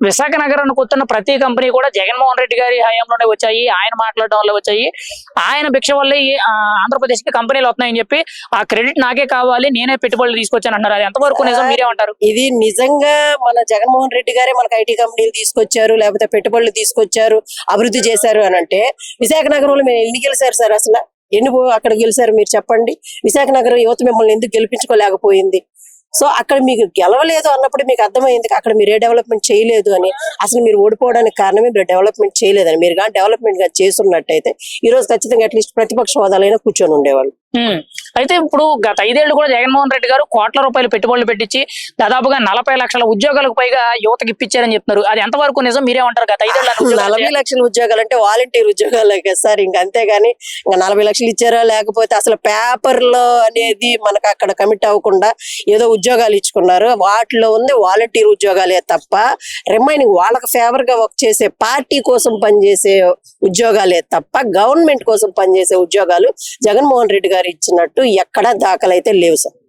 విశాఖ నగరానికి వస్తున్న ప్రతి కంపెనీ కూడా జగన్మోహన్ రెడ్డి గారి హయాంలోనే వచ్చాయి, ఆయన మాట్లాడడం వల్ల వచ్చాయి, ఆయన భిక్ష వల్లే ఆంధ్రప్రదేశ్ కి కంపెనీలు వస్తున్నాయని చెప్పి ఆ క్రెడిట్ నాకే కావాలి, నేనే పెట్టుబడులు తీసుకొచ్చాను అంటారు. అది ఎంతవరకు నిజం, మీరేమంటారు? ఇది నిజంగా మన జగన్మోహన్ రెడ్డి గారే మనకు ఐటీ కంపెనీలు తీసుకొచ్చారు, లేకపోతే పెట్టుబడులు తీసుకొచ్చారు, అభివృద్ధి చేశారు అని అంటే విశాఖ నగరంలో మేము ఎన్ని గెలిచారు సార్? అసలు ఎన్ని అక్కడ గెలిచారు మీరు చెప్పండి? విశాఖ నగరం యువత మిమ్మల్ని ఎందుకు గెలిపించుకోలేకపోయింది? సో అక్కడ మీకు గెలవలేదు అన్నప్పుడు మీకు అర్థమైంది అక్కడ మీరు ఏ డెవలప్మెంట్ చేయలేదు అని. అసలు మీరు ఓడిపోవడానికి కారణమే మీరు డెవలప్మెంట్ చేయలేదని. మీరు కానీ డెవలప్మెంట్ గా చేస్తున్నట్టయితే ఈ రోజు ఖచ్చితంగా అట్లీస్ట్ ప్రతిపక్ష హోదాలైనా కూర్చొని ఉండేవాళ్ళు. అయితే ఇప్పుడు గత 5 ఏళ్లు కూడా జగన్మోహన్ రెడ్డి గారు కోట్ల రూపాయలు పెట్టుబడులు పెట్టించి దాదాపుగా 40 లక్షల ఉద్యోగాలకు పైగా యువతకి ఇప్పించారని చెప్తున్నారు. అది ఎంతవరకు నిజం, మీరేమంటారు? గత 5 ఏళ్ల 40 లక్షల ఉద్యోగాలు అంటే వాలంటీర్ ఉద్యోగాలే కదా సార్, ఇంకా అంతేగాని ఇంకా 40 లక్షలు ఇచ్చారా, లేకపోతే అసలు పేపర్ లో అనేది మనకు అక్కడ కమిట్ అవ్వకుండా ఏదో ఉద్యోగాలు ఇచ్చుకున్నారు. వాటిలో ఉంది వాలంటీర్ ఉద్యోగాలే తప్ప రిమైనింగ్ వాళ్ళకి ఫేవర్ గా వర్క్ చేసే పార్టీ కోసం పనిచేసే ఉద్యోగాలే తప్ప గవర్నమెంట్ కోసం పనిచేసే ఉద్యోగాలు జగన్మోహన్ రెడ్డి గారు ఇచ్చినట్టు ఎక్కడా దాఖలైతే లేవు సార్.